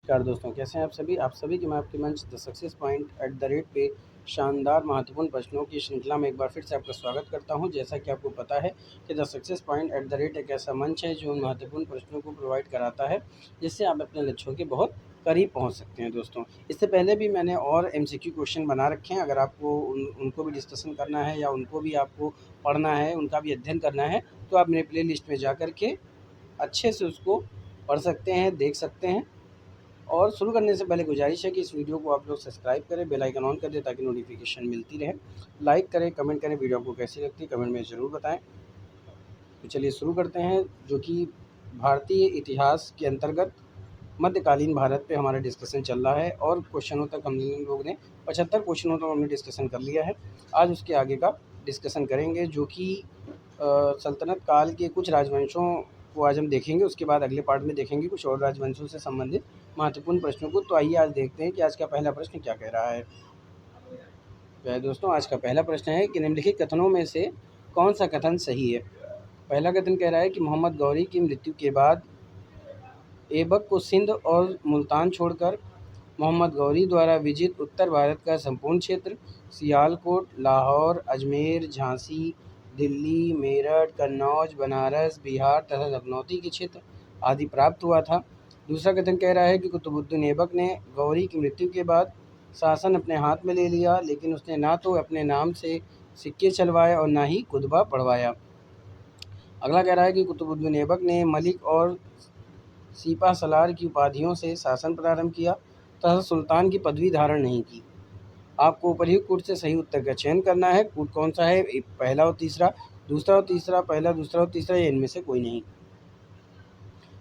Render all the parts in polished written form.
नमस्कार दोस्तों, कैसे हैं आप सभी के मैं आपके मंच the success point at the rate पे शानदार महत्वपूर्ण प्रश्नों की श्रृंखला में एक बार फिर से आपका स्वागत करता हूं। जैसा कि आपको पता है कि the success point at the rate एक ऐसा मंच है जो उन महत्वपूर्ण प्रश्नों को प्रोवाइड कराता है जिससे आप अपने लक्ष्यों के बहुत करीब पहुंच सकते हैं। दोस्तों, इससे पहले भी मैंने और एमसीक्यू क्वेश्चन बना रखे हैं। अगर आपको उनको भी डिस्कशन करना है या उनको भी आपको पढ़ना है, उनका भी अध्ययन करना है, तो आप मेरे प्ले लिस्ट में जा कर के अच्छे से उसको पढ़ सकते हैं, देख सकते हैं। और शुरू करने से पहले गुजारिश है कि इस वीडियो को आप लोग सब्सक्राइब करें, बेल आइकन ऑन कर दें ताकि नोटिफिकेशन मिलती रहे। लाइक करें, कमेंट करें, वीडियो आपको कैसी लगती है कमेंट में ज़रूर बताएं। तो चलिए शुरू करते हैं, जो कि भारतीय इतिहास के अंतर्गत मध्यकालीन भारत पे हमारा डिस्कशन चल रहा है और क्वेश्चनों तक हम लोग ने 75 क्वेश्चनों तक हमने डिस्कशन कर लिया है। आज उसके आगे का डिस्कशन करेंगे, जो कि सल्तनत काल के कुछ राजवंशों को आज हम देखेंगे। उसके बाद अगले पार्ट में देखेंगे कुछ और राजवंशों से संबंधित महत्वपूर्ण प्रश्नों को। तो आइए आज देखते हैं कि आज का पहला प्रश्न क्या कह रहा है। तो है दोस्तों, आज का पहला प्रश्न है कि निम्नलिखित कथनों में से कौन सा कथन सही है। पहला कथन कह रहा है कि मोहम्मद गौरी की मृत्यु के बाद ऐबक को सिंध और मुल्तान छोड़कर मोहम्मद गौरी द्वारा विजित उत्तर भारत का संपूर्ण क्षेत्र सियालकोट, लाहौर, अजमेर, झांसी, दिल्ली, मेरठ, कन्नौज, बनारस, बिहार तथा लखनौती के क्षेत्र आदि प्राप्त हुआ था। दूसरा कथन कह रहा है कि कुतुबुद्दीन ऐबक ने गौरी की मृत्यु के बाद शासन अपने हाथ में ले लिया, लेकिन उसने ना तो अपने नाम से सिक्के चलवाए और ना ही खुतबा पढ़वाया। अगला कह रहा है कि कुतुबुद्दीन ऐबक ने मलिक और सीपा सलार की उपाधियों से शासन प्रारंभ किया तथा सुल्तान की पदवी धारण नहीं की। आपको उपर्युक्त कूट से सही उत्तर का चयन करना है। कूट कौन सा है? पहला और तीसरा, दूसरा और तीसरा, पहला, दूसरा और तीसरा, या इनमें से कोई नहीं।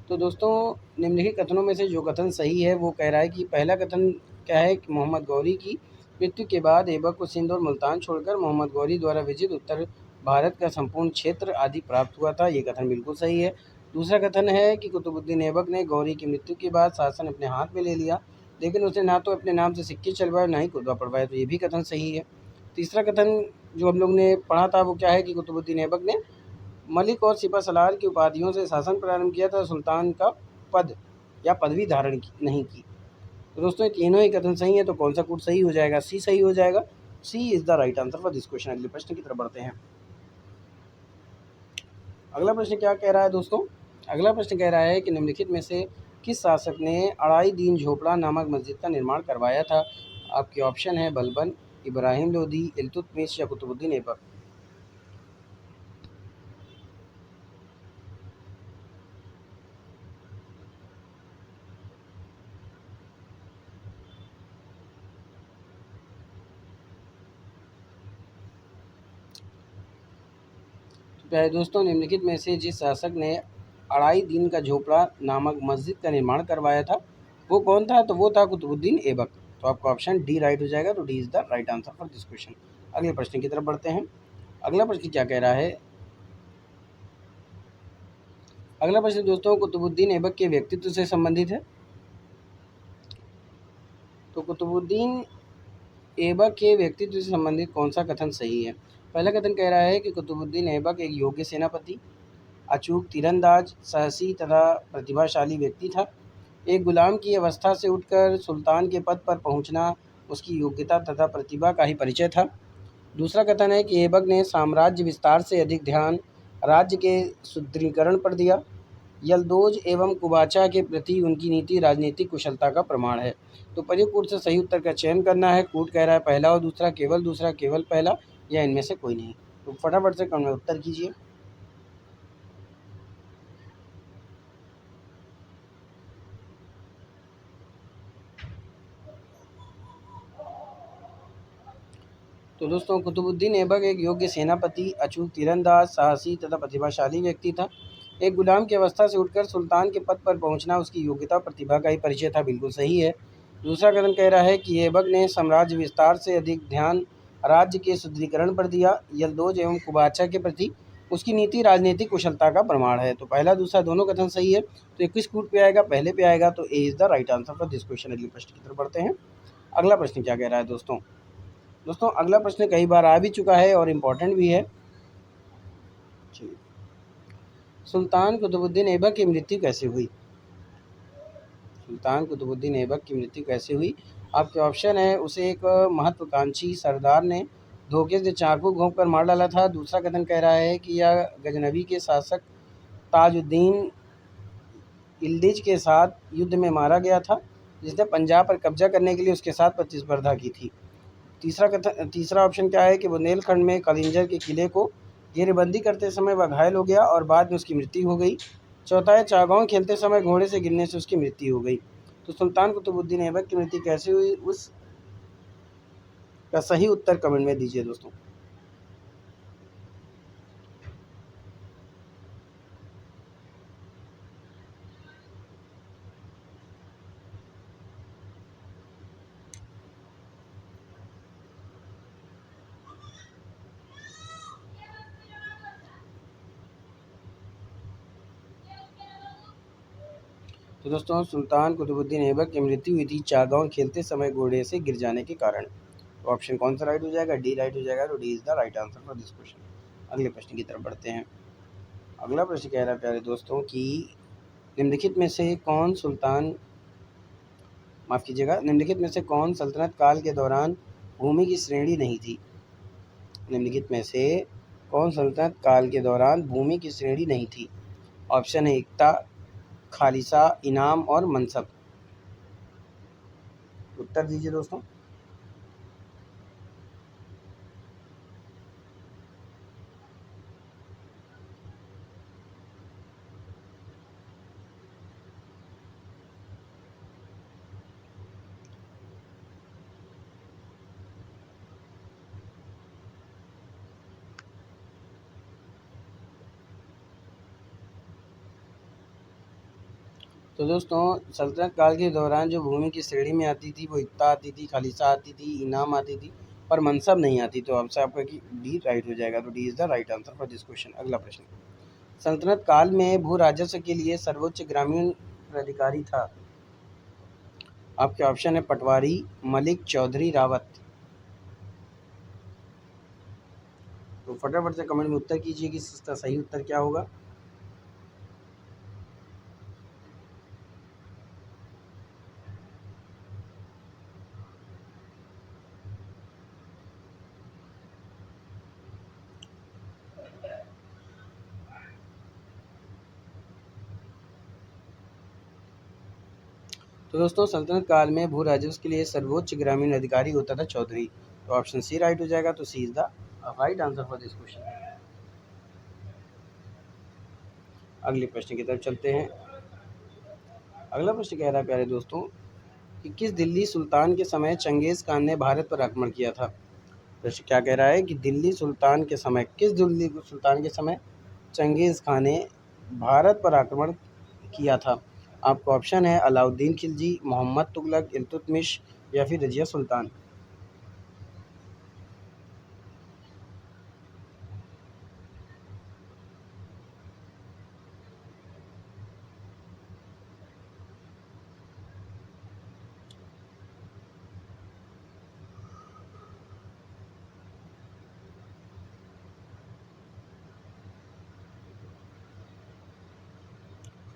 तो दोस्तों, निम्नलिखित कथनों में से जो कथन सही है वो कह रहा है कि पहला कथन क्या है कि मोहम्मद गौरी की मृत्यु के बाद ऐबक को सिंध और मुल्तान छोड़कर मोहम्मद गौरी द्वारा विजित उत्तर भारत का संपूर्ण क्षेत्र आदि प्राप्त हुआ था। ये कथन बिल्कुल सही है। दूसरा कथन है कि कुतुबुद्दीन ऐबक ने गौरी की मृत्यु के बाद शासन अपने हाथ में ले लिया, लेकिन उसने ना तो अपने नाम से सिक्के चलवाए ना ही खुतबा पढ़वाया। तो ये भी कथन सही है। तीसरा कथन जो हम लोग ने पढ़ा था वो क्या है कि कुतुबुद्दीन ऐबक ने मलिक और सिपा सलार की उपाधियों से शासन प्रारंभ किया था, सुल्तान का पद या पदवी धारण नहीं की। तो दोस्तों, ये तीनों ही कथन सही है। तो कौन सा कूट सही हो जाएगा? सी सही हो जाएगा। C is the right answer for this question. अगले प्रश्न की तरफ बढ़ते हैं। अगला प्रश्न क्या कह रहा है दोस्तों? अगला प्रश्न कह रहा है कि निम्नलिखित में से किस शासक ने अढ़ाई दीन झोपड़ा नामक मस्जिद का निर्माण करवाया था। आपके ऑप्शन है बलबन, इब्राहिम लोदी, इल्तुतमिश या कुतुबुद्दीन ऐबक। तो दोस्तों, निम्नलिखित में से जिस शासक ने अढ़ाई दिन का झोपड़ा नामक मस्जिद का निर्माण करवाया था वो कौन था? तो वो था कुतुबुद्दीन ऐबक। तो आपका ऑप्शन डी राइट हो जाएगा। तो D is the right answer for this question. अगले प्रश्न की तरफ बढ़ते हैं। अगला प्रश्न क्या कह रहा है? अगला प्रश्न दोस्तों कुतुबुद्दीन ऐबक के व्यक्तित्व से संबंधित है। तो कुतुबुद्दीन ऐबक के व्यक्तित्व से संबंधित कौन सा कथन सही है? पहला कथन कह रहा है कि कुतुबुद्दीन ऐबक एक योग्य सेनापति, अचूक तीरंदाज, साहसी तथा प्रतिभाशाली व्यक्ति था। एक गुलाम की अवस्था से उठकर सुल्तान के पद पर पहुंचना उसकी योग्यता तथा प्रतिभा का ही परिचय था। दूसरा कथन है कि ऐबक ने साम्राज्य विस्तार से अधिक ध्यान राज्य के सुदृढ़ीकरण पर दिया। यल्दोज एवं कुबाचा के प्रति उनकी नीति राजनीतिक कुशलता का प्रमाण है। तो प्रयुक्त कूट से सही उत्तर का चयन करना है। कूट कह रहा है पहला और दूसरा, केवल दूसरा, केवल पहला, या इनमें से कोई नहीं। तो फटाफट से कमेंट में उत्तर कीजिए। तो दोस्तों, कुतुबुद्दीन ऐबक एक योग्य सेनापति, अचूक तीरंदाज, साहसी तथा प्रतिभाशाली व्यक्ति था। एक गुलाम की अवस्था से उठकर सुल्तान के पद पर पहुंचना उसकी योग्यता और प्रतिभा का ही परिचय था। बिल्कुल सही है। दूसरा कथन कह रहा है कि ऐबक ने साम्राज्य विस्तार से अधिक ध्यान राज्य के सुदृढ़ीकरण पर दिया। यल्दोज एवं कुबाचा के प्रति उसकी नीति राजनीतिक कुशलता का प्रमाण है। तो पहला दूसरा दोनों कथन सही है। तो 21 कूट पे आएगा, पहले पे आएगा। तो A is the right answer for this question. अगले प्रश्न की तरफ बढ़ते हैं। अगला प्रश्न क्या कह रहा है दोस्तों? दोस्तों, अगला प्रश्न कई बार आ भी चुका है और इम्पोर्टेंट भी है। सुल्तान कुतुबुद्दीन ऐबक की मृत्यु कैसे हुई? सुल्तान कुतुबुद्दीन ऐबक की मृत्यु कैसे हुई? आपके ऑप्शन है, उसे एक महत्वाकांक्षी सरदार ने धोखे से चाकू घोंपकर मार डाला था। दूसरा कथन कह रहा है कि यह गजनवी के शासक ताजुद्दीन इल्दिज के साथ युद्ध में मारा गया था, जिसने पंजाब पर कब्जा करने के लिए उसके साथ प्रतिस्पर्धा की थी। तीसरा ऑप्शन क्या है कि बुंदेलखंड में कलिंजर के किले को घेरेबंदी करते समय वह घायल हो गया और बाद में उसकी मृत्यु हो गई। चौथा है, चागांव खेलते समय घोड़े से गिरने से उसकी मृत्यु हो गई। तो सुल्तान कुतुबुद्दीन ऐबक की मृत्यु कैसे हुई, उस का सही उत्तर कमेंट में दीजिए दोस्तों। तो दोस्तों, सुल्तान कुतुबुद्दीन ऐबक की मृत्यु हुई थी चागांव खेलते समय घोड़े से गिर जाने के कारण। तो ऑप्शन कौन सा राइट हो जाएगा? डी राइट हो जाएगा। तो D is the right answer for this question. अगले प्रश्न की तरफ बढ़ते हैं। अगला प्रश्न कह रहा है प्यारे दोस्तों कि निम्नलिखित में से कौन सुल्तान माफ़ कीजिएगा, निम्नलिखित में से कौन सल्तनत काल के दौरान भूमि की श्रेणी नहीं थी? निम्नलिखित में से कौन सल्तनत काल के दौरान भूमि की श्रेणी नहीं थी? ऑप्शन है इक्ता, खालिसा, इनाम और मनसब। उत्तर दीजिए दोस्तों। तो दोस्तों, सल्तनत काल के दौरान जो भूमि की श्रेणी में आती थी वो इक्ता आती थी, खालिसा आती थी, इनाम आती थी, पर मनसब नहीं आती। तो आपसे आपका कि डी राइट हो जाएगा। तो D is the right answer for this question. अगला प्रश्न, सल्तनत काल में भू राजस्व के लिए सर्वोच्च ग्रामीण प्राधिकारी था। आपके ऑप्शन है पटवारी, मलिक, चौधरी, रावत। तो फटाफट से कमेंट में उत्तर कीजिए कि इसका सही उत्तर क्या होगा। तो दोस्तों, सल्तनत काल में भू राजस्व के लिए सर्वोच्च ग्रामीण अधिकारी होता था चौधरी। तो ऑप्शन सी राइट हो जाएगा। तो C is the right answer for this question. अगले प्रश्न की तरफ चलते हैं। अगला प्रश्न कह रहा है प्यारे दोस्तों कि किस दिल्ली सुल्तान के समय चंगेज़ खान ने भारत पर आक्रमण किया था? प्रश्न क्या कह रहा है कि दिल्ली सुल्तान के समय, किस दिल्ली सुल्तान के समय चंगेज़ खान ने भारत पर आक्रमण किया था? आपको ऑप्शन है अलाउद्दीन खिलजी, मोहम्मद तुगलक, इल्तुतमिश या फिर रजिया सुल्तान।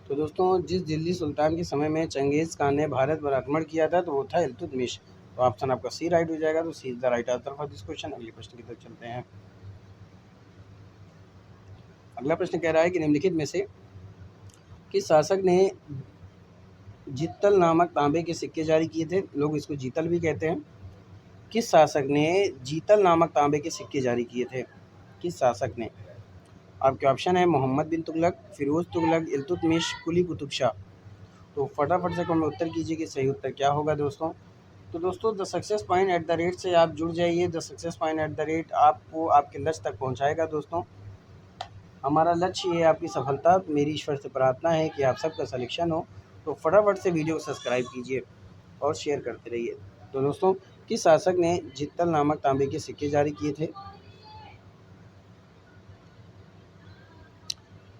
तो दोस्तों, जिस दिल्ली सुल्तान के समय में चंगेज़ खान ने भारत पर आक्रमण किया था तो वो था इल्तुतमिश। तो ऑप्शन आपका सी राइट हो जाएगा। तो C is the right answer for this question. अगले प्रश्न की तरफ चलते हैं। अगला प्रश्न कह रहा है कि निम्नलिखित में से किस शासक ने जित्तल नामक तांबे के सिक्के जारी किए थे? लोग इसको जीतल भी कहते हैं। किस शासक ने जीतल नामक तांबे के सिक्के जारी किए थे? किस शासक ने? आपके ऑप्शन है मोहम्मद बिन तुगलक, फिरोज तुगलक, इल्तुतमिश, कुली कुतुब शाह। तो फटाफट से कमेंट उत्तर कीजिए कि सही उत्तर क्या होगा दोस्तों। तो दोस्तों, the success point at the rate से आप जुड़ जाइए। The success point at the rate आपको आपके लक्ष्य तक पहुंचाएगा दोस्तों। हमारा लक्ष्य ये है आपकी सफलता। मेरी ईश्वर से प्रार्थना है कि आप सबका सिलेक्शन हो। तो फटाफट से वीडियो को सब्सक्राइब कीजिए और शेयर करते रहिए। तो दोस्तों, किस शासक ने जित्तल नामक तांबे के सिक्के जारी किए थे?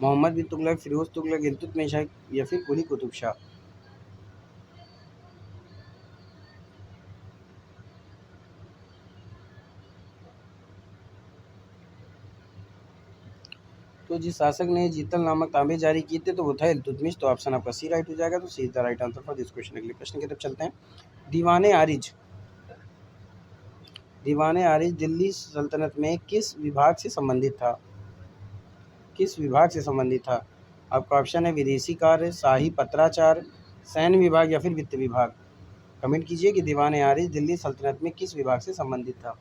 मोहम्मद बिन तुगलक, फिरोज तुगलक, इल्तुतमिश या फिर कुली कुतुब शाह। तो जिस शासक ने जीतल नामक तांबे जारी किए थे तो वो था इल्तुतमिश। तो ऑप्शन आपका सी राइट हो जाएगा। तो C is the right answer for this question. अगले प्रश्न की तरफ चलते हैं। दीवान आरिज दीवान आरिज दिल्ली सल्तनत में किस विभाग से संबंधित था? किस विभाग से संबंधित था? आपका ऑप्शन है विदेशी कार्य, शाही पत्राचार, सैन्य विभाग या फिर वित्त विभाग। कमेंट कीजिए कि दीवान आरिज दिल्ली सल्तनत में किस विभाग से संबंधित था।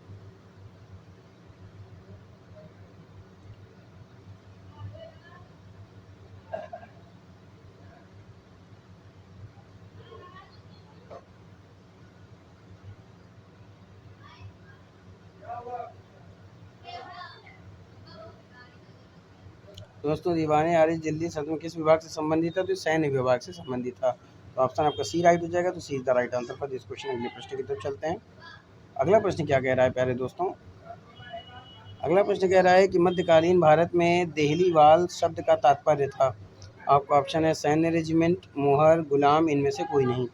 दोस्तों दीवान आरिज दिल्ली सल्तनत में किस विभाग से संबंधित था? तो सैन्य विभाग से संबंधित था। तो ऑप्शन आपका सी राइट हो जाएगा। तो C is the right answer for this question. अगले प्रश्न की तरफ चलते हैं। अगला प्रश्न क्या कह रहा है प्यारे दोस्तों? अगला प्रश्न कह रहा है कि मध्यकालीन भारत में देहलीवाल शब्द का तात्पर्य था। आपका ऑप्शन है सैन्य रेजिमेंट, मोहर, गुलाम, इनमें से कोई नहीं।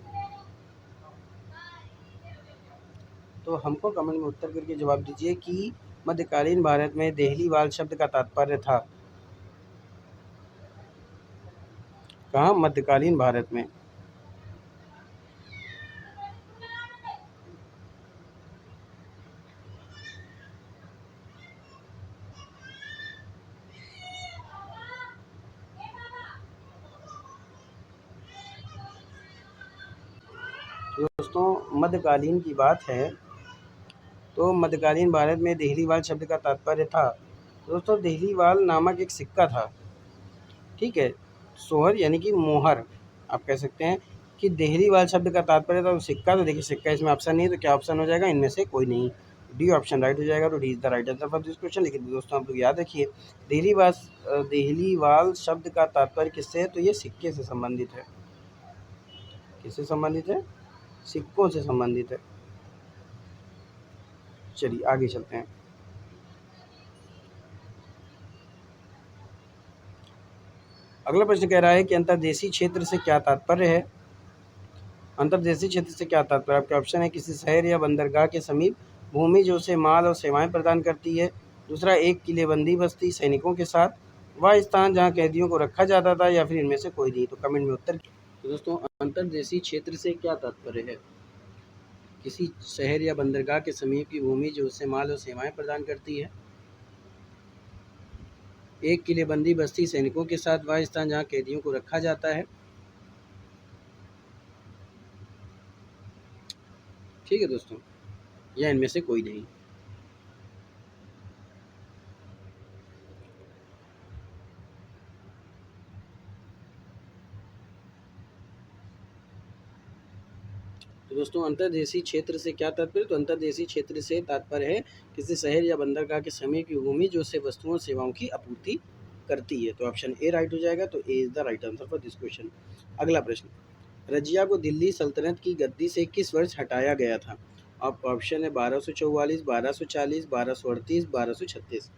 तो हमको कमेंट में उत्तर करके जवाब दीजिए कि मध्यकालीन भारत में देहलीवाल शब्द का तात्पर्य था। कहाँ? मध्यकालीन भारत में। दोस्तों मध्यकालीन की बात है तो मध्यकालीन भारत में देहलीवाल शब्द का तात्पर्य था। दोस्तों देहलीवाल नामक एक सिक्का था, ठीक है। सोहर यानी कि मोहर आप कह सकते हैं कि देहलीवाल शब्द का तात्पर्य था। तो सिक्का, तो देखिए सिक्का इसमें ऑप्शन नहीं है, तो क्या ऑप्शन हो जाएगा? इनमें से कोई नहीं। डी ऑप्शन राइट हो जाएगा। तो D is the right answer for this question. लेकिन दोस्तों आप लोग याद रखिए देहलीवाल शब्द का तात्पर्य किससे है? तो ये सिक्के से संबंधित है। किससे संबंधित है? सिक्कों से संबंधित है। चलिए आगे चलते हैं। अगला प्रश्न कह रहा है कि अंतर्देशीय क्षेत्र से क्या तात्पर्य है? अंतर्देशीय क्षेत्र से क्या तात्पर्य? आपके ऑप्शन है किसी शहर या बंदरगाह के समीप भूमि जो उसे माल और सेवाएं प्रदान करती है। दूसरा, एक किलेबंदी बस्ती सैनिकों के साथ, वह स्थान जहां कैदियों को रखा जाता था, या फिर इनमें से कोई नहीं। तो कमेंट में उत्तर। तो दोस्तों अंतर्देशीय क्षेत्र से क्या तात्पर्य है? किसी शहर या बंदरगाह के समीप की भूमि जो उसे माल और सेवाएं प्रदान करती है, एक किलेबंदी बस्ती सैनिकों के साथ, वह स्थान जहाँ कैदियों को रखा जाता है। ठीक है दोस्तों, या इनमें से कोई नहीं। तो दोस्तों अंतर्देशीय क्षेत्र से क्या तात्पर्य? तो अंतर्देशीय क्षेत्र से तात्पर्य है किसी शहर या बंदरगाह के समीप की भूमि जो से वस्तुओं और सेवाओं की आपूर्ति करती है। तो ऑप्शन ए राइट हो जाएगा। तो A is the right answer for this question. अगला प्रश्न, रजिया को दिल्ली सल्तनत की गद्दी से किस वर्ष हटाया गया था? आपका ऑप्शन है 1244, 1240, 1238, 1236।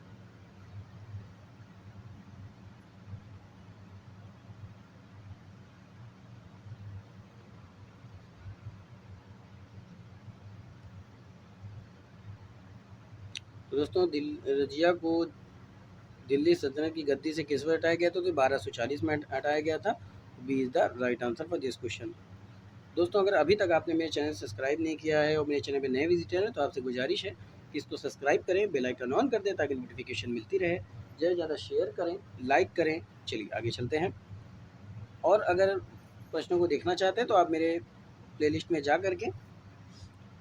तो दोस्तों रजिया को दिल्ली सल्तनत की गद्दी से किस वर्ष हटाया गया था? तो 1240 में हटाया गया था। B is the right answer for this question. दोस्तों अगर अभी तक आपने मेरे चैनल सब्सक्राइब नहीं किया है और मेरे चैनल पे नए विजिटर हैं तो आपसे गुजारिश है कि इसको सब्सक्राइब करें, बेल आइकन ऑन कर दें ताकि नोटिफिकेशन मिलती रहे। ज़्यादा से ज़्यादा शेयर करें, लाइक करें। चलिए आगे चलते हैं। और अगर प्रश्नों को देखना चाहते हैं तो आप मेरे प्लेलिस्ट में जा करके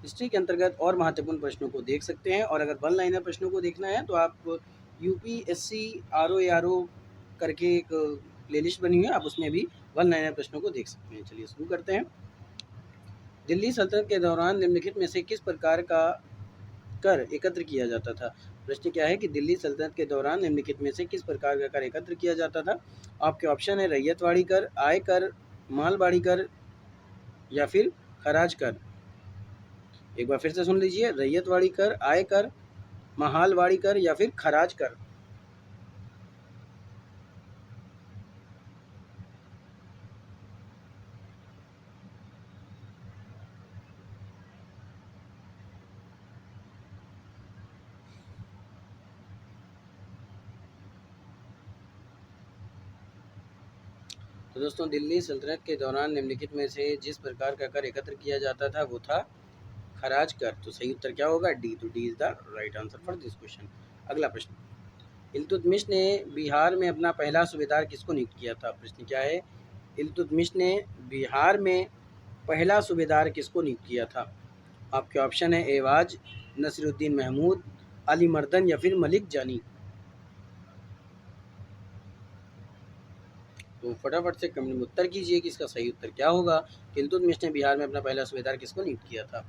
हिस्ट्री के अंतर्गत और महत्वपूर्ण प्रश्नों को देख सकते हैं। और अगर वन लाइनर प्रश्नों को देखना है तो आप यूपीएससी आरओ करके एक प्लेलिस्ट बनी हुई है, आप उसमें भी वन लाइनर प्रश्नों को देख सकते हैं। चलिए शुरू करते हैं। दिल्ली सल्तनत के दौरान निम्नलिखित में से किस प्रकार का कर एकत्र किया जाता था? प्रश्न क्या है कि दिल्ली सल्तनत के दौरान निम्नलिखित में से किस प्रकार का कर एकत्र किया जाता था? आपके ऑप्शन है रैयतवाड़ी कर, आय कर, मालवाड़ी कर या फिर खराज कर। एक बार फिर से सुन लीजिए, रैयतवाड़ी कर, आय कर, महालवाड़ी कर या फिर खराज कर। तो दोस्तों दिल्ली सल्तनत के दौरान निम्नलिखित में से जिस प्रकार का कर एकत्र किया जाता था वो था खराज कर। तो सही उत्तर क्या होगा? डी। तो D is the right answer for this question. अगला प्रश्न, इल्तुतमिश ने बिहार में अपना पहला सूबेदार किसको नियुक्त किया था? प्रश्न क्या है? इल्तुतमिश ने बिहार में पहला सूबेदार किसको नियुक्त किया था? आपके ऑप्शन है एवाज, नसीरुद्दीन महमूद, अली मर्दन या फिर मलिक जानी। तो फटाफट से कमेंट में उत्तर कीजिए कि इसका सही उत्तर क्या होगा। इल्तुतमिश ने बिहार में अपना पहला सूबेदार किसको नियुक्त किया था?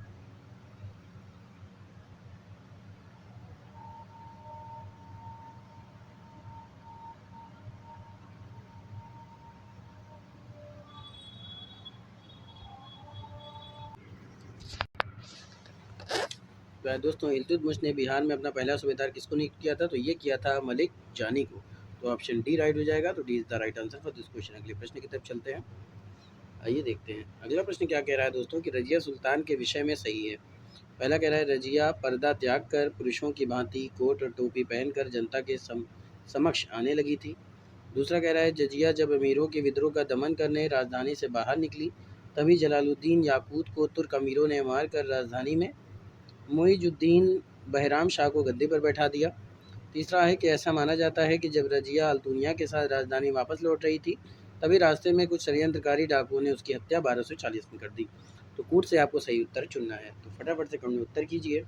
तो दोस्तों इल्तुतमिश ने बिहार में अपना पहला सूबेदार किसको नियुक्त किया था? तो ये किया था मलिक जानी को। तो ऑप्शन डी राइट हो जाएगा। तो D is the right answer for this question. अगले प्रश्न की तरफ चलते हैं। आइए देखते हैं अगला प्रश्न क्या कह रहा है दोस्तों कि रजिया सुल्तान के विषय में सही है। पहला कह रहा है रजिया पर्दा त्याग कर पुरुषों की भांति कोट और टोपी पहनकर जनता के समक्ष आने लगी थी। दूसरा कह रहा है रजिया जब अमीरों के विद्रोह का दमन करने राजधानी से बाहर निकली तभी जलालुद्दीन याकूत को तुर्क अमीरों ने मारकर राजधानी में मुइजुद्दीन बहराम शाह को गद्दी पर बैठा दिया। तीसरा है कि ऐसा माना जाता है कि जब रजिया अल्तुनिया के साथ राजधानी वापस लौट रही थी तभी रास्ते में कुछ षड्यंत्रकारी डाकुओं ने उसकी हत्या 1240 में कर दी। तो कूट से आपको सही उत्तर चुनना है। तो फटाफट से कमेंट में उत्तर कीजिए।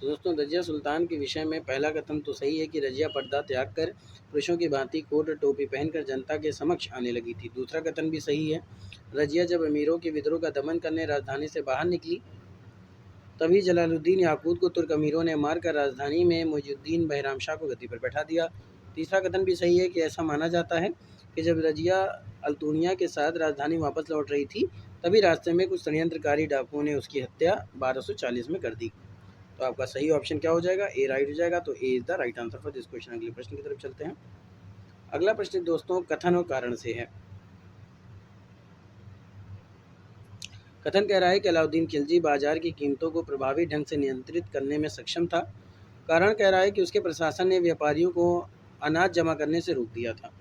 तो दोस्तों रजिया सुल्तान के विषय में पहला कथन तो सही है कि रजिया पर्दा त्याग कर पुरुषों की भांति कोट और टोपी पहनकर जनता के समक्ष आने लगी थी। दूसरा कथन भी सही है, रजिया जब अमीरों के विद्रोह का दमन करने राजधानी से बाहर निकली तभी जलालुद्दीन याकूत को तुर्क अमीरों ने मारकर राजधानी में मुइजुद्दीन बहराम शाह को गद्दी पर बैठा दिया। तीसरा कथन भी सही है कि ऐसा माना जाता है कि जब रजिया अल्तुनिया के साथ राजधानी वापस लौट रही थी तभी रास्ते में कुछ षड्यंत्रकारी डाकुओं ने उसकी हत्या 1240 में कर दी। तो आपका सही ऑप्शन क्या हो जाएगा? ए राइट हो जाएगा। तो A is the right answer for this question. अगले प्रश्न की तरफ चलते हैं। अगला प्रश्न दोस्तों कथन और कारण से है। कथन कह रहा है कि अलाउद्दीन खिलजी बाजार की कीमतों को प्रभावी ढंग से नियंत्रित करने में सक्षम था। कारण कह रहा है कि उसके प्रशासन ने व्यापारियों को अनाज जमा करने से रोक दिया था।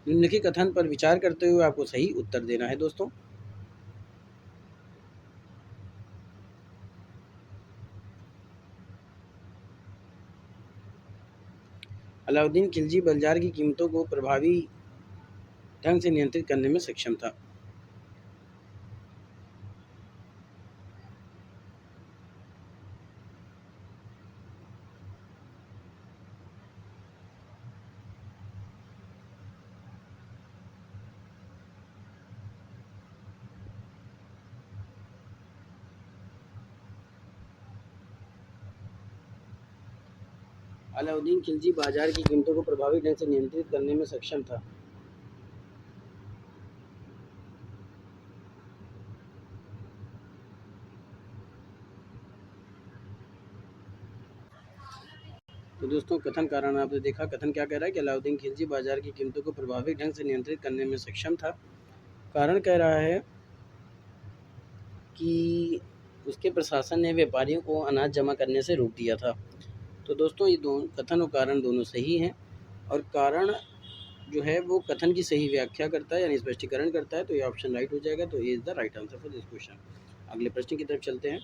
निम्नलिखित कथन पर विचार करते हुए आपको सही उत्तर देना है दोस्तों। अलाउद्दीन खिलजी बाजार की कीमतों को प्रभावी ढंग से नियंत्रित करने में सक्षम था। अलाउद्दीन खिलजी बाजार की कीमतों को प्रभावी ढंग से नियंत्रित करने में सक्षम था। तो दोस्तों कथन कारण आपने देखा। कथन क्या कह रहा है कि अलाउद्दीन खिलजी बाजार की कीमतों को प्रभावी ढंग से नियंत्रित करने में सक्षम था। कारण कह रहा है कि उसके प्रशासन ने व्यापारियों को अनाज जमा करने से रोक दिया था। तो दोस्तों ये दोनों कथन और कारण दोनों सही हैं और कारण जो है वो कथन की सही व्याख्या करता है यानी स्पष्टीकरण करता है। तो ये ऑप्शन राइट हो जाएगा। तो ये is the right answer for this question. अगले प्रश्न की तरफ चलते हैं।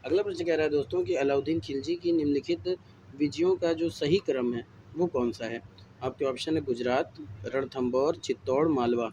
अगला प्रश्न कह रहा है दोस्तों कि अलाउद्दीन खिलजी की निम्नलिखित विजयों का जो सही क्रम है वो कौन सा है? आपके ऑप्शन है गुजरात, रणथंभौर, चित्तौड़, मालवा।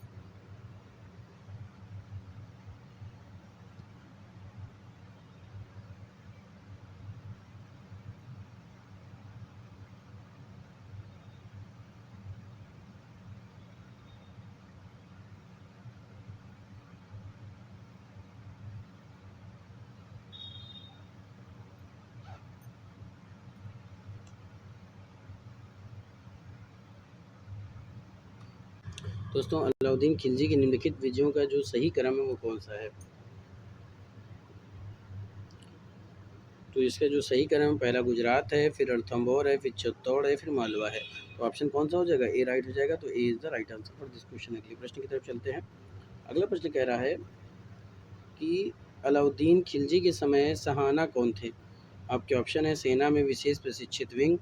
दोस्तों अलाउद्दीन खिलजी की निम्नलिखित विजयों का जो सही क्रम है वो कौन सा है? तो इसका जो सही क्रम पहला गुजरात है, फिर रणथंभौर है, फिर चित्तौड़ है, फिर मालवा है। तो ऑप्शन कौन सा हो जाएगा? ए राइट हो जाएगा। तो A is the right answer for this question. अगले प्रश्न की तरफ चलते हैं। अगला प्रश्न कह रहा है कि अलाउद्दीन खिलजी के समय सहाना कौन थे? आपके ऑप्शन है सेना में विशेष प्रशिक्षित विंग,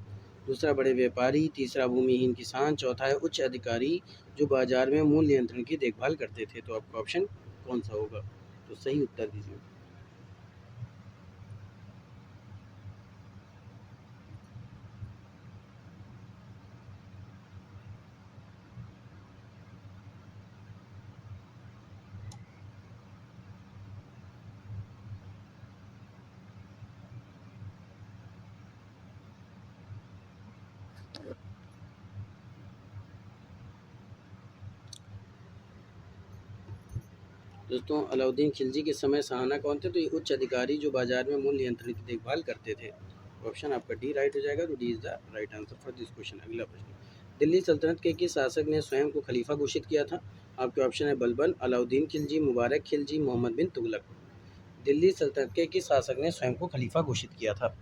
दूसरा बड़े व्यापारी, तीसरा भूमिहीन किसान, चौथा है उच्च अधिकारी जो बाजार में मूल्य नियंत्रण की देखभाल करते थे। तो आपका ऑप्शन कौन सा होगा? तो सही उत्तर दीजिए। दोस्तों, अलाउद्दीन खिलजी के समय सहाना कौन थे? तो ये उच्च अधिकारी जो बाजार में मूल्य नियंत्रण की देखभाल करते थे। ऑप्शन आपका डी राइट हो जाएगा। तो D is the right answer for this question. अगला प्रश्न, दिल्ली सल्तनत के किस शासक ने स्वयं को खलीफा घोषित किया था? आपके ऑप्शन है बलबन, अलाउद्दीन खिलजी, मुबारक खिलजी, मोहम्मद बिन तुगलक। दिल्ली सल्तनत के किस शासक ने स्वयं को खलीफा घोषित किया था?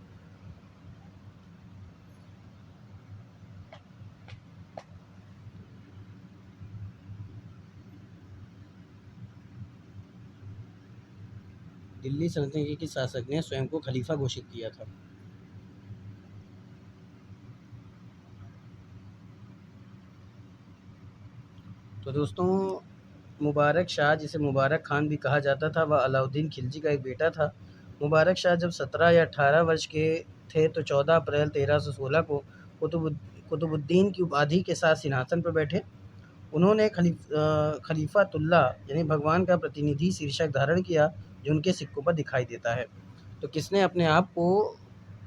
दिल्ली सल्तनत के किस शासक ने स्वयं को खलीफा घोषित किया था? तो दोस्तों, मुबारक शाह, जिसे मुबारक खान भी कहा जाता था, वह अलाउद्दीन खिलजी का एक बेटा था। मुबारक शाह जब 17 या 18 वर्ष के थे तो 14 अप्रैल 1316 को कुतुबुद्दीन की उपाधि के साथ सिंहासन पर बैठे। उन्होंने खलीफातुल्लाह यानी भगवान का प्रतिनिधि शीर्षक धारण किया, जो उनके सिक्कों पर दिखाई देता है। तो किसने अपने आप को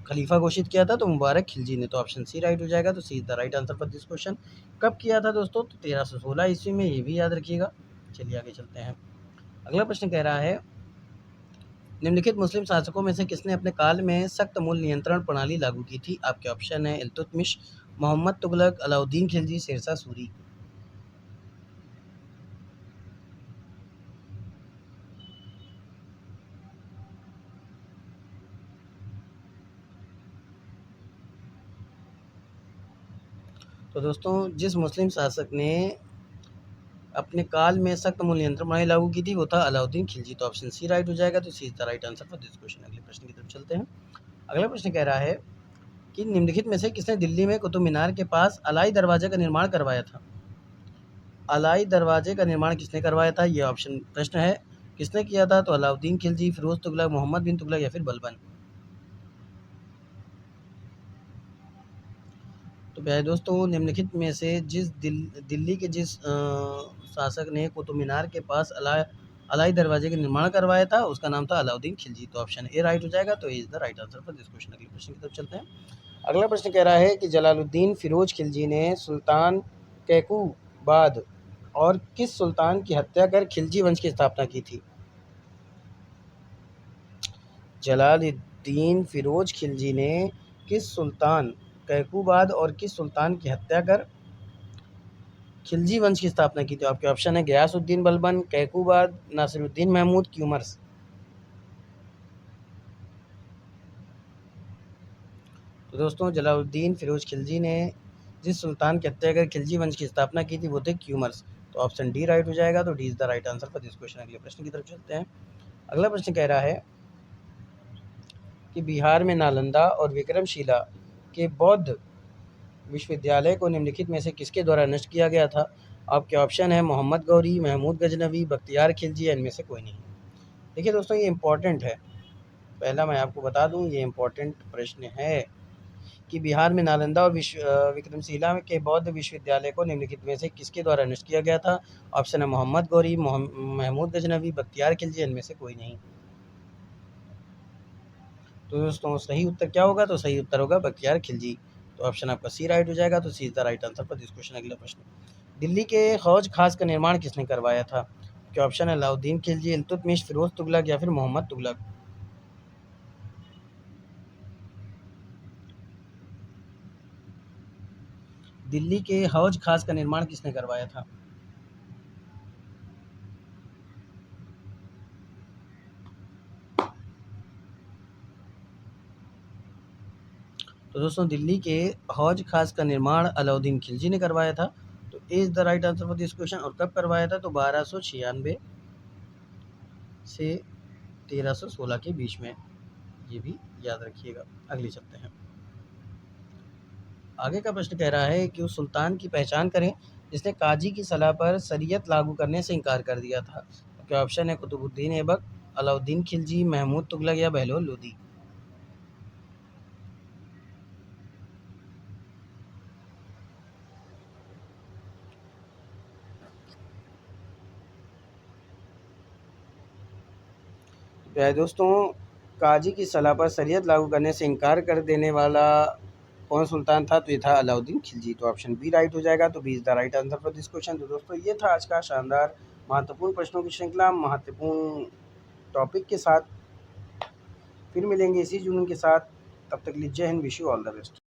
खलीफा घोषित किया था? तो मुबारक खिलजी ने। तो ऑप्शन सी राइट हो जाएगा। तो C is the right answer for this question. कब किया था दोस्तों? तो 1316 ईस्वी में, ये भी याद रखिएगा। चलिए आगे चलते हैं। अगला प्रश्न कह रहा है, निम्नलिखित मुस्लिम शासकों में से किसने अपने काल में सख्त मूल्य नियंत्रण प्रणाली लागू की थी? आपके ऑप्शन है इल्तुतमिश, मोहम्मद तुगलक, अलाउद्दीन खिलजी, शेरशाह सूरी। तो दोस्तों, जिस मुस्लिम शासक ने अपने काल में सख्त मूल्य नियंत्रण प्रणाली लागू की थी वो था अलाउद्दीन खिलजी। तो ऑप्शन सी राइट हो जाएगा। तो C is the right answer for this question. अगले प्रश्न की तरफ चलते हैं। अगला प्रश्न कह रहा है कि निम्नलिखित में से किसने दिल्ली में कुतुब मीनार के पास अलाई दरवाजे का निर्माण करवाया था? अलाई दरवाजे का निर्माण किसने करवाया था? ये ऑप्शन प्रश्न है। किसने किया था? तो अलाउद्दीन खिलजी, फिरोज तुगलक, मोहम्मद बिन तुगलक या फिर बलबन। तो प्यारे दोस्तों, निम्नलिखित में से दिल्ली के जिस शासक ने कुतुब मीनार के पास अलाई दरवाजे का निर्माण करवाया था उसका नाम था अलाउद्दीन खिलजी। तो ऑप्शन ए राइट हो जाएगा। तो is the right answer for this question. अगले प्रश्न की तरफ चलते हैं। अगला प्रश्न कह रहा है कि जलालुद्दीन फिरोज खिलजी ने सुल्तान कैकूबाद और किस सुल्तान की हत्या कर खिलजी वंश की स्थापना की थी? जलालुद्दीन फिरोज खिलजी ने किस सुल्तान कैकूबाद और किस सुल्तान की हत्या कर खिलजी वंश की स्थापना की थी? आपके ऑप्शन है गयासुद्दीन बलबन, कैकूबाद, नासिरुद्दीन महमूद, क्यूमर्स। तो दोस्तों, जलालुद्दीन फिरोज खिलजी ने जिस सुल्तान की हत्या कर खिलजी वंश की स्थापना की थी वो थे क्यूमर्स। तो ऑप्शन डी राइट हो जाएगा। तो D is the right answer for this question. अगले प्रश्न की तरफ चलते हैं। अगला प्रश्न कह रहा है कि बिहार में नालंदा और विक्रमशिला के बौद्ध विश्वविद्यालय को निम्नलिखित में से किसके द्वारा नष्ट किया गया था? आपके ऑप्शन है मोहम्मद गौरी, महमूद गजनवी, बख्तियार खिलजी या इनमें से कोई नहीं। देखिए दोस्तों, ये इम्पोर्टेंट है। पहला मैं आपको बता दूं, ये इम्पोर्टेंट प्रश्न है कि बिहार में नालंदा और विक्रमशिला के बौद्ध विश्वविद्यालय को निम्नलिखित में से किसके द्वारा नष्ट किया गया था? ऑप्शन है मोहम्मद गौरी, महमूद गजनवी, बख्तियार खिलजी, इनमें से कोई नहीं। तो दोस्तों, सही उत्तर क्या होगा? तो सही उत्तर होगा बख्तियार खिलजी। तो ऑप्शन आपका सी राइट हो जाएगा। तो C is the right answer for this question. अगला प्रश्न, दिल्ली के हौज खास का निर्माण किसने करवाया था? क्या ऑप्शन है अलाउद्दीन खिलजी, इल्तुतमिश, फिरोज तुगलक या फिर मोहम्मद तुगलक। दिल्ली के हौज खास का निर्माण किसने करवाया था? तो दोस्तों, दिल्ली के हौज खास का निर्माण अलाउद्दीन खिलजी ने करवाया था। तो is the right answer for this question. और कब करवाया था? तो 1296 से 1316 के बीच में, ये भी याद रखिएगा। अगले चलते हैं। आगे का प्रश्न कह रहा है कि उस सुल्तान की पहचान करें जिसने काजी की सलाह पर शरीयत लागू करने से इनकार कर दिया था। क्या ऑप्शन है? कुतुबुद्दीन ऐबक, अलाउद्दीन खिलजी, महमूद तुगलक या बहलोल लोदी। प्यारे दोस्तों, काजी की सलाह पर शरीयत लागू करने से इनकार कर देने वाला कौन सुल्तान था? तो ये था अलाउद्दीन खिलजी। तो ऑप्शन बी राइट हो जाएगा। तो B is the right answer for this question. तो दोस्तों, ये था आज का शानदार महत्वपूर्ण प्रश्नों की श्रृंखला, महत्वपूर्ण टॉपिक के साथ। फिर मिलेंगे इसी जुनून के साथ। तब तक के लिए जय Hind, wish you all the best.